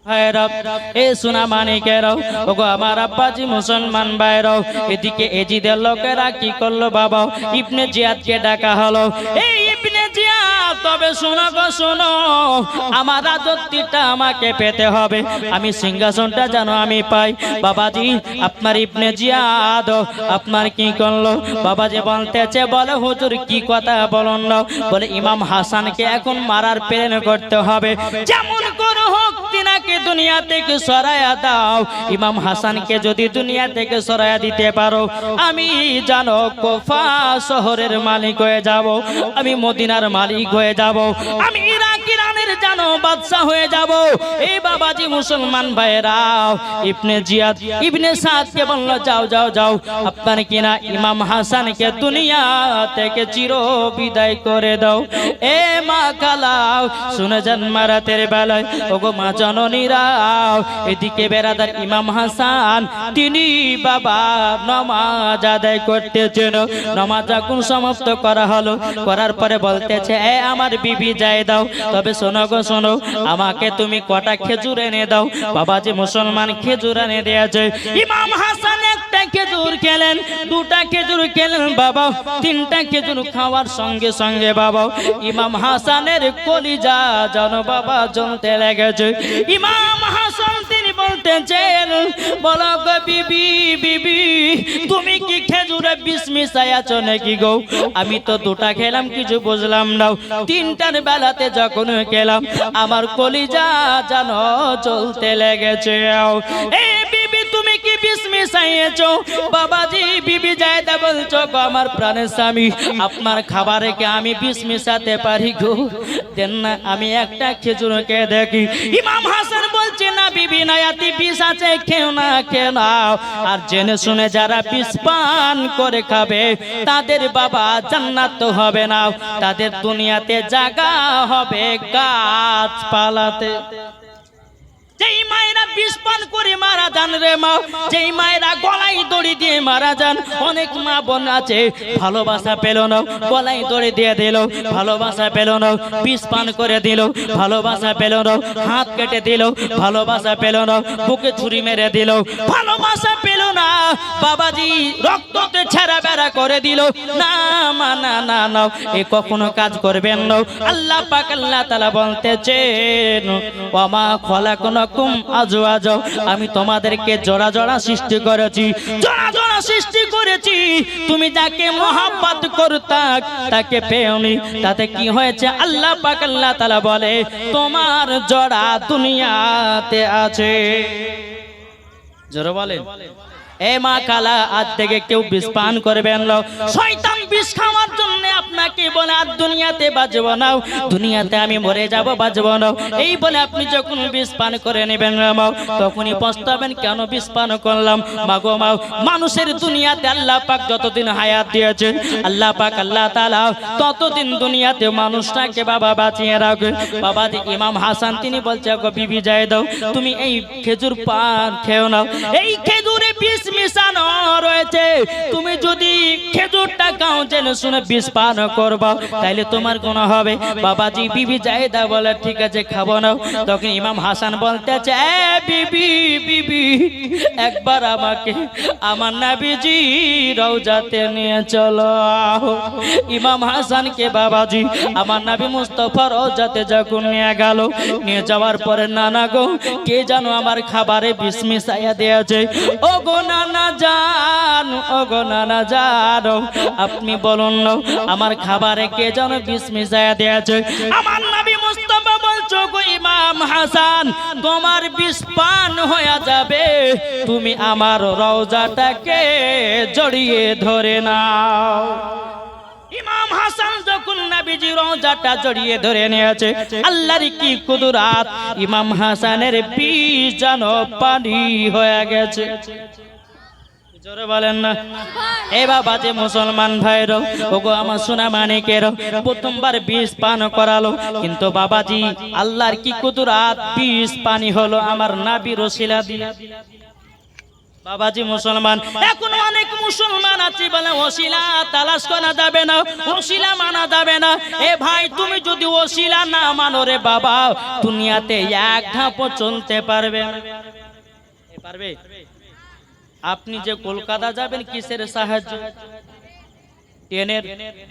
ভাইরাও এ সোনা মানিকেরাও ওগো আমার আব্বাজি মুসলমান ভাইরাও এদিকে এজিদের লোকেরা কি করলো বাবা ইবনে জিয়াদকে ডাকা হলো এই ইবনে জিয়াদ তবে শোনো গো শোনো আমার রাজত্বটা আমাকে পেতে হবে আমি সিংহাসনটা যেন আমি পাই বাবাজি আপনার ইবনে জিয়াদ আপনার কি করলো বাবাজি বলতেছে বলে হুজুর কি কথা বলুন না বলে ইমাম হাসানকে এখন মারার প্ল্যান করতে হবে যেমন করো হোক তিনাকে দুনিয়া থেকে সরায়া দাও ইমাম হাসানকে যদি দুনিয়া থেকে সরায়া দিতে পারো আমি জানো কুফা শহরের মালিক হয়ে যাব আমি মদিনার মালিক হয়ে যাব আমি ইরাক ইরানের জানো বাদশা হয়ে যাব এই বাবাজি মুসলমান ভাইরাও ইবনে জিয়াদ ইবনে সাদকে বলল যাও যাও যাও আপনার কিনা ইমাম হাসানকে দুনিয়া থেকে চির বিদায় করে দাও এ মা কালাও শুনে যান মারাতের বেলায় ওগো মা জননীরাও এদিকে বেরাদার ইমাম হাসান তিনি বাবা নামাজ আদায় করতেছেন নামাজ যখন সমাপ্ত করা হলো করার পরে বলতেছে এ আমার বিবি যাই দাও তবে শোনো গো শোনো আমাকে তুমি কটা খেজুর এনে দাও বাবাজি মুসলমান খেজুর এনে দিয়েছে ইমাম হাসান একটা খেজুর খেলেন দুটা খেজুর খেলেন বাবা তিনটা খেজুর খাওয়ার সঙ্গে সঙ্গে বাবা ইমাম হাসানের কলিজা জানো বাবা জ্বলতে লেগেছে ইমাম হাসান তিনি বলতেছেন বলো গো বিবি বিবি তুমি কি খেজুরে বিষ মিশাইয়াছো নাকি গো আমি তো দুটা খেলাম কিছু বুঝলাম না তিনটার বেলাতে যখন খেলাম আমার কলিজা জানো জ্বলতে লেগেছে এ বিবি তুমি কি বিষ মিশাইয়েছো বাবাজি বিবি যায়দা বলছো গো আমার প্রাণের স্বামী আপনার খাবারে কি আমি বিষ মিশাতে পারি গো দেন না আমি একটা খেজুরকে দেখি ইমাম হাসান বলছে না বিবি না এতে বিষ আছে খেও না খেও না আর জেনে শুনে যারা বিষ পান করে খাবে তাদের বাবা জান্নাত হবে না তাদের দুনিয়াতে জায়গা হবে গাছপালাতে যেই মায়েরা বিষ পান করে মারা যান রে মা যেই মায়েরা গলায় দড়ি দিয়ে মারা যান অনেক মা বোন আছে ভালোবাসা পেল না গলায় দড়ি দিয়ে দিল ভালোবাসা পেল না বিষ পান করে দিল ভালোবাসা পেল না হাত কেটে দিল ভালোবাসা পেল না বুকে ছুরি মেরে দিল ভালোবাসা পেল না বাবাজি রক্ততে ছেঁড়া বেড়া করে দিল না মা না না না এ কখনো কাজ করবেন না আল্লাহ পাক আল্লাহ তাআলা বলতেছেন ওমা খলাকনা আমি তোমাদেরকে জোড়া জোড়া সৃষ্টি করেছি জোড়া জোড়া সৃষ্টি করেছি তুমি যাকে মহব্বত করতা তাকে পেওনি তাতে কি হয়েছে আল্লাহ পাক আল্লাহ তাআলা বলে তোমার জোড়া দুনিয়াতে আছে জোরে বলেন এ মা কালা আজ থেকে কেউ বিষ পান করবেন না শয়তান বিষ খাওয়ার জন্য আপনাকে বলে আর দুনিয়াতে বাঁচবো না দুনিয়াতে আমি মরে যাব বাঁচবো না এই বলে আপনি যখন বিষ পান করে নেবেন মা তখনই পস্তাবেন কেন বিষ পান করলাম মাগো মা মানুষের দুনিয়াতে আল্লাহ পাক যতদিন হায়াত দিয়েছেন আল্লাহ পাক আল্লাহ তাআলা ততদিন দুনিয়াতে মানুষটাকে বাবা বাঁচিয়ে রাখে বাবা ইমাম হাসান তিনি বলছে গো বিবি যায় দাও তুমি এই খেজুর পান খেও না এই খেজুরে বিষ মিশানো রয়েছে তুমি যদি খেজুরটা খাও জেনে শুনে বিষ পান করবা তাইলে তোমার গুনাহ হবে বাবাজি বিবি যায়দা বলে ঠিক আছে খাবো না তখন ইমাম হাসান বলতেছে এ বিবি বিবি একবার আমাকে আমার নবীজি রওজাতে নিয়ে চলো ইমাম হাসানকে বাবাজি আমার নবী মুস্তাফা রওজাতে যখন নিয়ে গেল নিয়ে যাওয়ার পরে নানা গো কে জানো আমার খাবারে বিষ মিশাইয়া দিয়েছে ও গো নানা জান ও গো নানা জান আপনি বলুন না আমার খাবারে কে যেন বিষ মিশাইয়া দিয়েছে আমার নবী মুস্তাফা বলছো গো ইমাম হাসান তোমার বিষ পান হয়ে যাবে তুমি আমার রওজাটাকে জড়িয়ে ধরে নাও ইমাম হাসান যখন নবীজি রওজাটা জড়িয়ে ধরে নিয়েছে আল্লাহর কি কুদরত ইমাম হাসানের বিষ যেন পানি হয়ে গেছে জোরে বলেন না এ বাবা যে মুসলমান ভাইরা ওগো আমার সোনা মানিকের প্রথমবার বিষ পান করালো কিন্তু বাবাজি আল্লাহর কি কুদরত বিষ পানি হলো আমার নবীর ওসিলা দিয়ে বাবাজি মুসলমান, এখন অনেক মুসলমান আছে বলে ওসিলা তালাশ করা যাবে না, ওসিলা মানা যাবে না। এ ভাই, তুমি যদি ওসিলা না মানো রে বাবা, দুনিয়াতে এক ধাপও চলতে পারবে না। পারবে? আপনি যে কলকাতা যাবেন কিসের সাহায্য? ট্রেনের,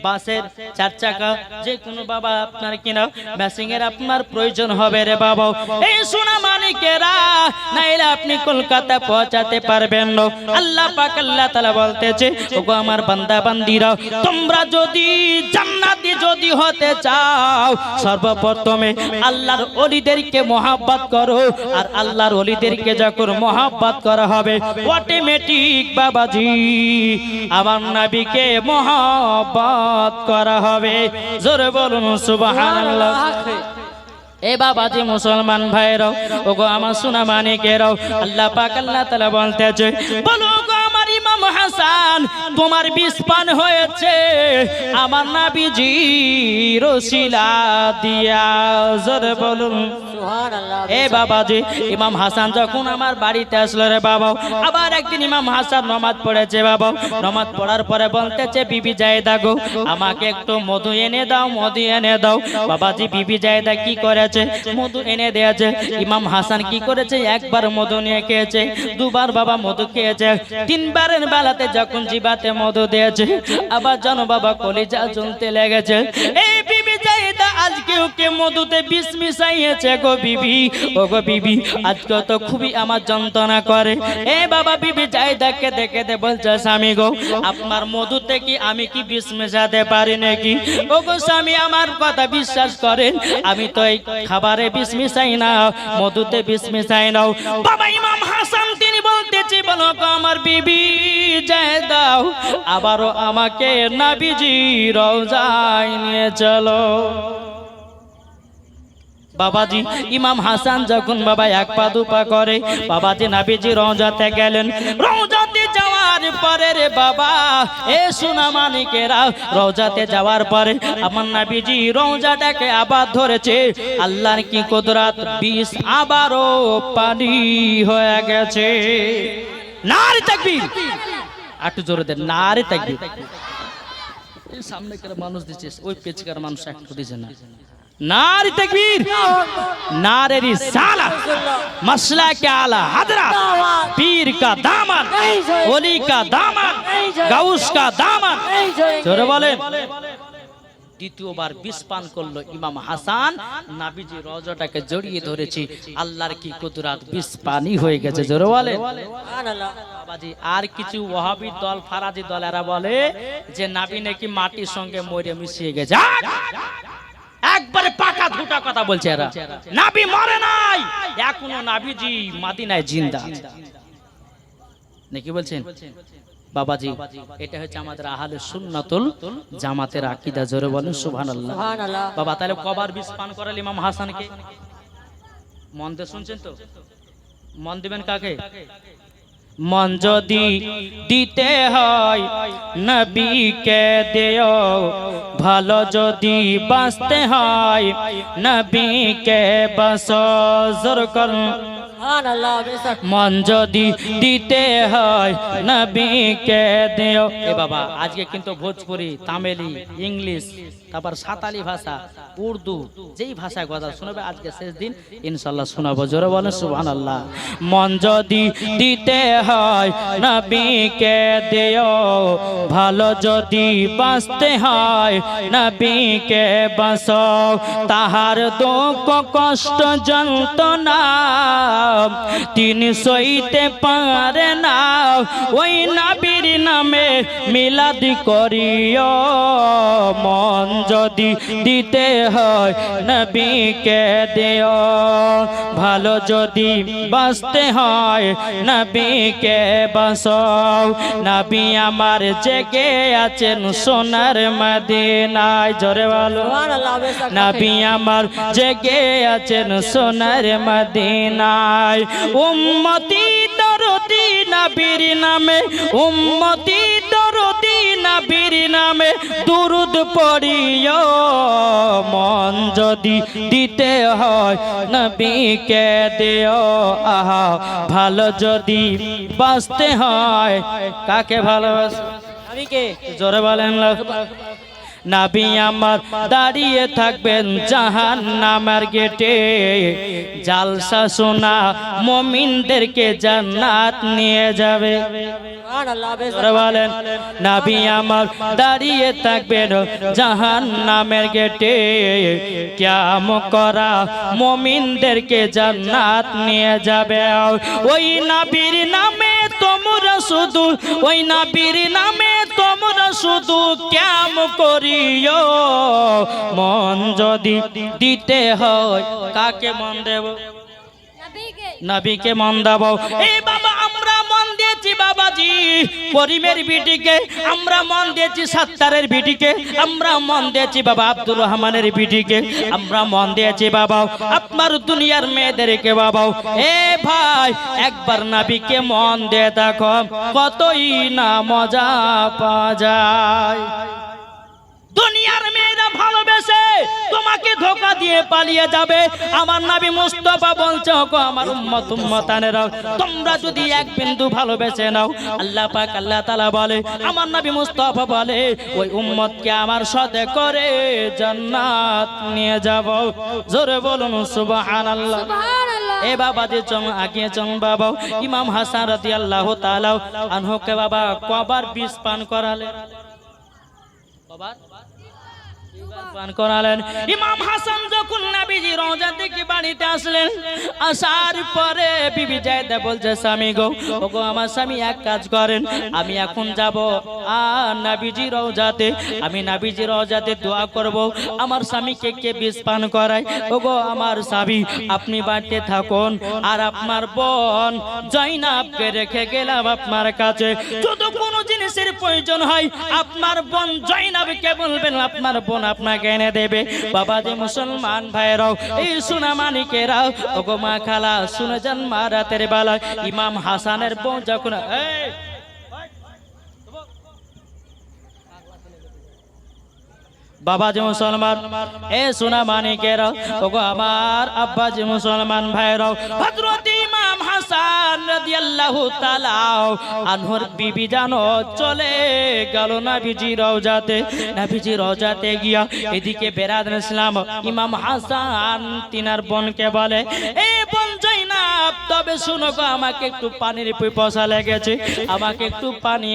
বাসের, চার চাকা, যে কোনো বাবা আপনার কিনা মেশিং এর আপনার প্রয়োজন হবে রে বাবা। এই সোনা মানিকেরা, নাইলে আপনি কলকাতা পৌঁছাতে পারবেন না। আল্লাহ পাক আল্লাহ তাআলা বলতেছে, ওগো আমার বান্দা বান্দীরা, তোমরা যদি জান্নাতি যদি হতে চাও, সর্বপ্রথমে আল্লাহর ওলিদেরকে মহব্বত করো। আর আল্লাহর ওলিদেরকে যখন মহব্বত করা হবে, অটোমেটিক বাবাজি আমার নবীকে মহব্বত করা হবে। জোরে বলুন সুবহানাল্লাহ। এ বাবাজি মুসলমান ভাইরাও, ওগো আমার সোনা মানিকেরাও, আল্লাহ পাক আল্লাহ তাআলা বলতেছে, বলো গো আমার ইমাম হাসান, তোমার বিষ পান হয়েছে আমার নবীজি রসিলা দিয়া। জোরে বলুন সুবহানাল্লাহ। এ বাবাজি, ইমাম হাসান যখন আমার বাড়িতে আসলো রে বাবা, আবার একদিন ইমাম হাসান নামাজ পড়েছে বাবা। নামাজ পড়ার পরে বলতেছে, বিবি জায়েদা গো, আমাকে একটু মধু এনে দাও, মধু এনে দাও। বাবাজি, বিবি জায়েদা কি করেছে? মধু এনে দিয়েছে। ইমাম হাসান কি করেছে? একবার মধু নিয়ে খেয়েছে, দুবার বাবা মধু খেয়েছে, তিনবারের বেলাতে যখন জিবাতে মধু দিয়েছে, আবার জানো বাবা কলিজা জ্বলতে লেগেছে। এই বিবি জায়েদা আজকে ওকে মধুতে বিষ মিশাইয়েছে গো বিবি। ও গো বিবি, আজকে তো খুবই আমার যন্ত্রণা করে। এ বাবা, বিবি জায়েদাকে দেখে দে বলছে, স্বামী গো, আপনার মধুতে কি আমি কি বিষ মেশাতে পারি নাকি? ও গো স্বামী, আমার কথা বিশ্বাস করেন, আমি তো এই খাবারে বিষ মিশাই না, মধুতে বিষ মিশাই নাও। বাবা ইমাম হাসান তিনি বলতেছে, বলো গো আমার বিবি জায়েদাও, আবারও আমাকে নবীজি রওজায় নিয়ে চলো। বাবাজি ইমাম হাসান যখন বাবা এক পা দুপা করে, বাবাজি নবীজি রওজাতে গেলেন। রওজাতে যাওয়ার পরে রে বাবা, এ সোনা মানিকেরা, রওজাতে যাওয়ার পরে আমার নবীজি রওজাটাকে আবার ধরেছে। আল্লাহর কি কুদরত, বিষ আবারও পানি হয়ে গেছে। নারে তাকবীর, একটু জোরে দেন, নারে তাকবীর। এই সামনেকার মানুষ দিচ্ছে, ওই পেছকার মানুষ একটু দিচ্ছে না। नारे तकबीर, नारे रिसाला, मसला के आला हजरत, पीर का दामन, ओली का दामन, गाउस का दामन। जोरे बोले। দ্বিতীয়বার বিষ পান করলো ইমাম হাসান, নবীজি রওজাটাকে জড়িয়ে ধরেছে। আল্লাহর কি কুদরত, বিষ পানি হয়ে গেছে। জোরে বলে সুবহানাল্লাহ। বাবাজি, আর কিছু ওয়াহাবি দল, ফারাজি দল এরা বলে যে নবী নাকি মাটির সঙ্গে মরে মিশিয়ে গেছে। একবারে পাকা ধুটা কথা বলছে এরা। নবী মরে নাই, এখনো নবীজি মদিনায় জিন্দা। নাকি বলছেন বাবাজি? এটা হচ্ছে আমাদের আহলে সুন্নাতুল জামাতের আকীদা। জোরে বলেন সুবহানাল্লাহ। বাবা, তাহলে কবার বিষ পান করাল ইমাম হাসানকে? মন দিয়ে শুনছেন তো? মন দিবেন কাকে? মন যদি দিতে হয় নবীকে দিও, ভালো যদি বাঁচতে হয় নবীকে বাঁচো। জোর করুন মন যদি দিতে হয় নবীকে দিও। এ বাবা, আজকে কিন্তু ভোজপুরি, তামিলি, ইংলিশ, তারপর সাঁতালি ভাষা, উর্দু, যেই ভাষায় কথা শোনাবে আজকে শেষ দিন ইনশাআল্লাহ শোনাবো। জোরে বলেন সুবহানাল্লাহ। মন যদি দিতে হয় নবীকে দিও, ভালো যদি বাঁচতে হয় নবীকে বাঁচো। তাহার দুঃখ কষ্ট যন্ত্রণা তিনি সইতে পারে না, ওই নবীর নামে মিলাদ করিও। মন যদি দিতে হয় নবীকে দিও, ভালো যদি বাঁচতে হয় নবীকে বাঁচো। নবী আমার জেগে আছেন সোনার মদিনায়। জোরে বলো নবী আমার জেগে আছেন সোনার মদিনায়। উম্মতি দরদি নবীর নামে, উম্মতি দরদি নবী নবীর নামে দুরুদ পড়িও মন যদি দিতে হয় নবীকে দিও আহা ভালো যদি বাঁচতে হয় কাকে ভালোবাসো নবীকে জোরে বলেন নবী আমার দাঁড়িয়ে থাকবেন জাহান্নামের গেটে জালসা শোনা মুমিনদেরকে জান্নাত নিয়ে যাবে বলেন নবী আমার দাঁড়িয়ে থাকবেন জাহান্নামের গেটে কিয়ামত করা মুমিনদেরকে জান্নাত নিয়ে যাবে ওই নবীর নামে তোমরা শুধু ওই নবীর নামে তোমরা শুধু কিয়ামত করিও মন যদি দিতে হয় কাকে মন দেব নবীকে মন দেব এই বাবা আমরা মন দিয়েছি বাবাজি করিমের বিটিকে আমরা মন দিয়েছি সাত্তারের বিটিকে আমরা মন দিয়েছি বাবা আব্দুর রহমানের বিটিকে আমরা মন দিয়েছি বাবা আপনার দুনিয়ার মেয়েদেরকে বাবা এ ভাই একবার নবীকে মন দিয়ে দেখো কতই না মজা পাওয়া যায় দুনিয়ার মেয়েরা ভালোবেসে তোমাকে ধোঁকা দিয়ে পালিয়ে যাবে আমার নবী মুস্তাফা বলছে গো আমার উম্মত উম্মতানেরা তোমরা যদি এক বিন্দু ভালোবেসে নাও আল্লাহ পাক আল্লাহ তাআলা বলে আমার নবী মুস্তাফা বলে ওই উম্মতকে আমার সাথে করে জান্নাত নিয়ে যাব জোরে বলুন সুবহানাল্লাহ সুবহানাল্লাহ এ বাবা যে চং আগিয়ে চং বাবা ইমাম হাসান রাদিয়াল্লাহু তাআলা আনহুকে বাবা কবার বিষ পান করালে কবার পান করালেন ইমাম হাসান যখন নবীজি রওজা থেকে বাড়িতে আসলেন আসার পরে বিবি জায়দা বলছে স্বামী গো ওগো আমার স্বামী এক কাজ করেন আমি এখন যাব আর নবীজি রওজাতে আমি নবীজি রওজাতে দোয়া করব আমার স্বামীকে কে বিষ পান করায় ওগো আমার স্বামী আপনি বাড়িতে থাকুন আর আপনার বোন জয়নাবকে রেখে গেলাম আপনার কাছে যদি কোনো জিনিসের প্রয়োজন হয় আপনার বোন জয়নাবকে বলবেন আপনার বোন আপনাকে এনে দেবে বাবা যে মুসলমান ভাইরাও এই সোনা মানিকেরাও ওগো মা খালা শুনে যান মা রাতের বেলা ইমাম হাসানের বউ যখন বাবা যে মুসলমান এ সোনা মানিকেরাও ওগো আমার আব্বা যে মুসলমান ভাইরাও হযরত ইমাম হাসান রাদিয়াল্লাহু তাআলা আনহুর বিবি জানো চলে গেল নবীজি রওজাতে গিয়া এদিকে বেরাদর ইসলাম ইমাম হাসান তিনার বোনকে বলে এ বোন জয়নাব তবে শুনো গো আমাকে একটু পানির পিপাসা লেগেছে আমাকে একটু পানি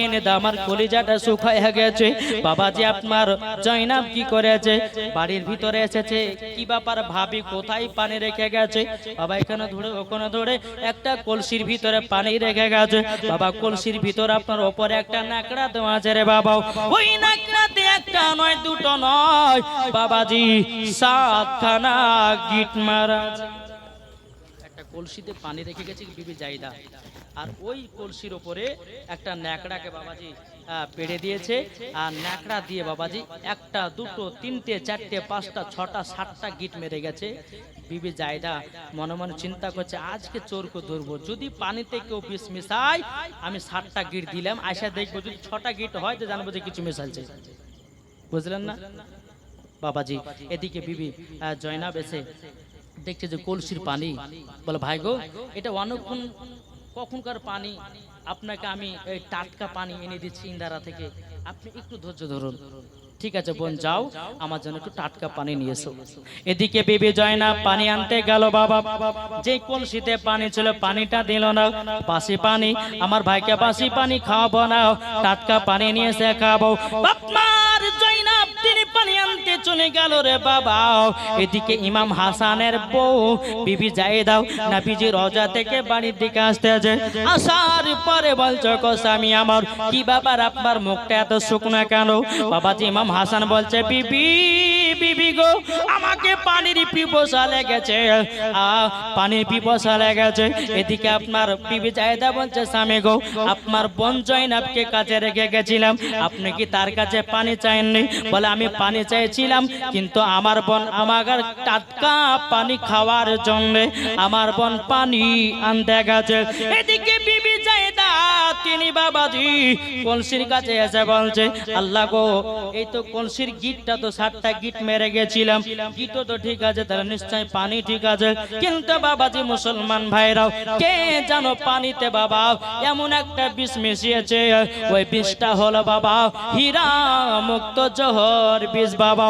এনে দাও আমার কলিজাটা শুকায় গেছে বাবা যে আপনার জয়নাব কি করেছে বাড়ির ভিতরে এসেছে কি ব্যাপার ভাবি কোথায় পানি রেখে গেছে বাবা এখানে ধরে ওখানে ধরে একটা কলসির ভিতরে পানি রেখে গেছে বাবা কলসির ভিতরে আপনার উপরে একটা নাকড়া দেওয়া আছে রে বাবা ওই নাকড়াতে একটা নয় দুটো নয় বাবাজি 7খানা গিট মারা একটা কলসিতে পানি রেখে গেছে বিবি জায়দা আর ওই কলসির উপরে একটা ন্যাকড়াকে বাবাজি পেড়ে দিয়েছে আর ন্যাকড়া দিয়ে বাবাজি একটা দুটো তিনটে চারটে পাঁচটা ছটা 7টা গিট মেরে গেছে বিবি জায়দা মনে মনে চিন্তা করছে আজকে চোরকে ধরবো যদি পানিতে কেউ বিষ মিশায় আমি 7টা গিট দিলাম আয়সা দেখবো যদি 6টা গিট হয় তো জানবো যে কিছু মিশালছে বুঝলেন না বাবাজি এদিকে বিবি জয়নাব এসে দেখছে যে কলসির পানি বলে ভাই গো এটা অনেকক্ষণ কখনকার পানি আপনাকে আমি এই টাটকা পানি এনে দিচ্ছি ইন্দারা থেকে আপনি একটু ধৈর্য ধরুন ঠিক আছে বোন যাও আমার জন্য একটু টাটকা পানি নিয়ে এসো এদিকে বিবি জয়নাব পানি আনতে গেল বাবা যে কলসিতে পানি ছিল পানিটা দিল না বাসি পানি আমার ভাইকে বাসি পানি খাওয়াবো না টাটকা পানি নিয়ে এসে খাবো আপনার জয়নাব তিনি পানি আনতে চলে গেল রে বাবা এদিকে ইমাম হাসানের বউ বিবি জায়দা নবীজি রওজা থেকে বাড়ির দিকে আসতেছে আসার পরে বলছো গো স্বামী আমার কি ব্যাপার আপনার মুখটা এত শুকনো কেন বাবাজি ইমাম হাসান বলছে বিবি গো আমাকে পানির পিপাসা লেগেছে এদিকে আপনার বিবি জায়দা বলছে স্বামী গো আপনার বোন জয়নাবকে কাছে রেখে গেছিলাম আপনি কি তার কাছে পানি চাইননি বলে আমি পানি চাইছিলাম কিন্তু আমার বোন আমাকে টাটকা পানি খাওয়ার জন্য আমার বোন পানি আনতে গেছে এদিকে বিবি জায়দা তিনি বাবাজি কলসির কাছে এসে বলছে, আল্লাহ গো, এই তো কলসির গিটটা তো 7টা গিট মেরে গেছিলাম, গিটও তো ঠিক আছে, তাহলে নিশ্চয় পানি ঠিক আছে। কিন্তু বাবাজি মুসলমান ভাইরাও, কে জানো পানিতে বাবা এমন একটা বিষ মিশিয়েছে, ওই বিষটা হলো বাবা হীরা মুক্ত জহর বিষ বাবা।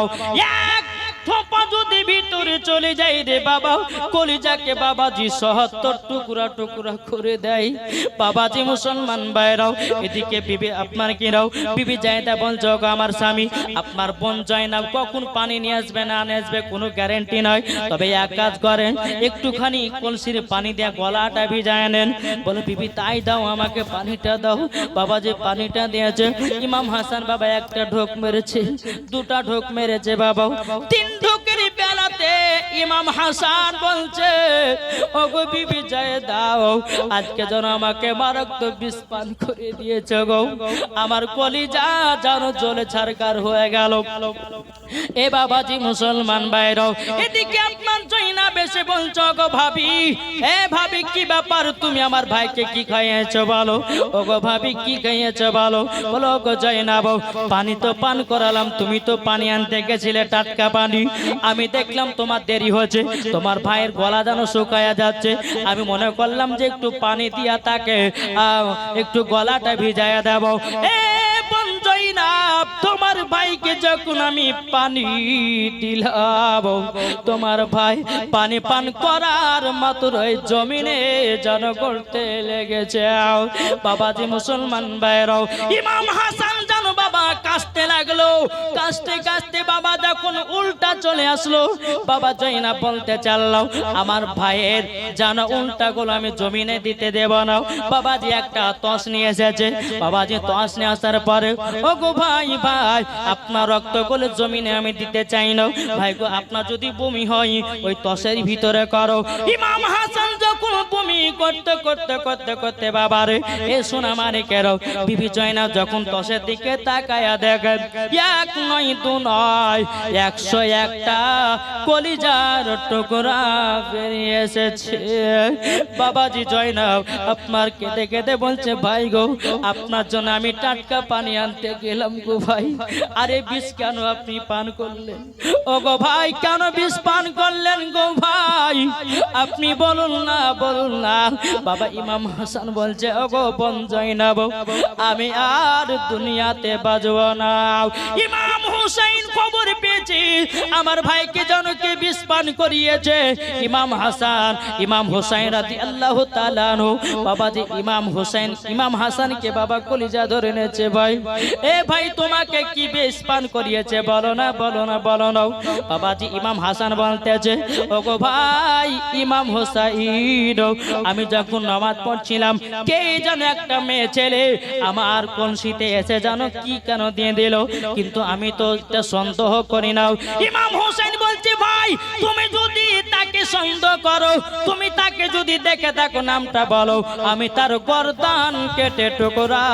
এক থোপা যদি ভিতরে চলে যায় রে বাবা, কলিজাকে বাবাজি ৭০ টুকরা টুকরা করে দেয়। বাবাজি মুসলমান ভাইরাও, এদিকে বিবি আপনার কি রাও, বিবি জায়দা বলছে, গো আমার স্বামী, আপনার বোন জয়নাব কখন পানি নিয়ে আসবে না নিয়ে আসবে কোনো গ্যারেন্টি নয়, তবে এক কাজ করেন, একটুখানি কলসির পানি দিয়ে গলাটা ভিজায় নেন। বলে বিবি তাই দাও, আমাকে পানিটা দাও। বাবাজি পানিটা দিয়েছে। ইমাম হাসান বাবা একটা ঢোক মেরেছে, 2টা ঢোক মেরেছে বাবা, 3 ঢোকের বেলাতে ইমাম হাসান বলছে, ওগো বিবি যায় দাও, আজকে যেন আমাকে মারাত্মক বিষ পান করে দিয়েছে গো, আমার কলিজা যেন জ্বলে ছারকার হয়ে গেল। এ বাবাজি মুসলমান ভাইরাও, এদিকে আপনার জয়নাব এসে বলছো, গো ভাবি, এ ভাবি কি ব্যাপার, তুমি আমার ভাইকে কি খাইয়েছো বলো। ওগো ভাবি কি খাইয়েছো বলো। বলো গো জয়নাব, পানি তো পান করালাম, তুমি তো পানি আনতে গেছিলে টাটকা পানি, আমি দেখলাম তোমার দেরি হচ্ছে, তোমার ভাইয়ের গলা যেন শুকায়া যাচ্ছে, আমি মনে করলাম যে একটু পানি দিয়া তাকে একটু গলাটা ভিজায়া দেব। এ জয়নাব, তোমার ভাইকে যখন আমি পানি দিলাম, তোমার ভাই পানি পান করার মাত্রই জমিনে যেন করতে লেগেছে। বাবাজি মুসলমান ভাইরাও, ইমাম হাসান জানো বাবা কাশতে লাগলো, কাশতে কাশতে বাবা যখন উল্টা চলে আসলো, বাবা জয়নাব বলতে চাইলো, আমার ভাইয়ের জানো উল্টা গুলো আমি জমিনে দিতে দেব না। বাবাজি একটা তস নিয়ে এসেছে, বাবাজি তস নিয়ে আসার পরে, ও গো ভাই, ভাই আপনার রক্ত গুলো জমিনে আমি দিতে চাই না, ভাই গো আপনার যদি বমি হয় ওই তসের ভিতরে করো। ইমাম হাসান যখন বমি করতে করতে করতে করতে বাবারে এ সোনা মানে কেরো, বিবি জয়নাব যখন তসের দিকে তাকায়া দেখে, এক নয় দু নয় 101টা কলিজার টুকরা বেরিয়ে এসেছে। বাবাজি জয়নাব আপনার কেঁদে কেঁদে বলছে, ভাই গো আপনার জন্য আমি টাটকা পানি আনতে গেলাম গো ভাই, আরে বিষ কেন আপনি পান করলেন? ও গো ভাই কেন বিষ পান করলেন গো ভাই, আপনি বলুন না, বলুন না। বাবা ইমাম হাসান বলছে, ও গো বোন জয়নাব, আমি আর দুনিয়াতে বাঁচব না। ইমাম হুসাইন খবর পেয়েছে আমার ভাইকে যেন কে বিষ পান করিয়েছে। ইমাম হাসান, ইমাম হুসাইন রাদিয়াল্লাহু তাআলা আনহু, বাবাজি ইমাম হাসানকে বাবা কলিজা ধরে নেছে, ভাই এ ভাই তোমাকে কি বিষ পান করিয়েছে বলো না, বলো না, বলো না। বাবাজি ইমাম হাসান বলতেছে, ও গো ভাই ইমাম হুসাইন, আমি যখন নামাজ পড়ছিলাম, কে যেন একটা মেয়ে ছেলে আমার কলসিতে এসে যেন কি কেন দিয়ে দিল, কিন্তু আমি তো এটা সন্দেহ করি না। ইমাম হুসাইন বলছে, ভাই তুমি যদি তাকে সন্দেহ করো, তুমি তাকে যদি দেখে থাকো, নামটা বলো, আমি তার গর্দান কেটে টুকরা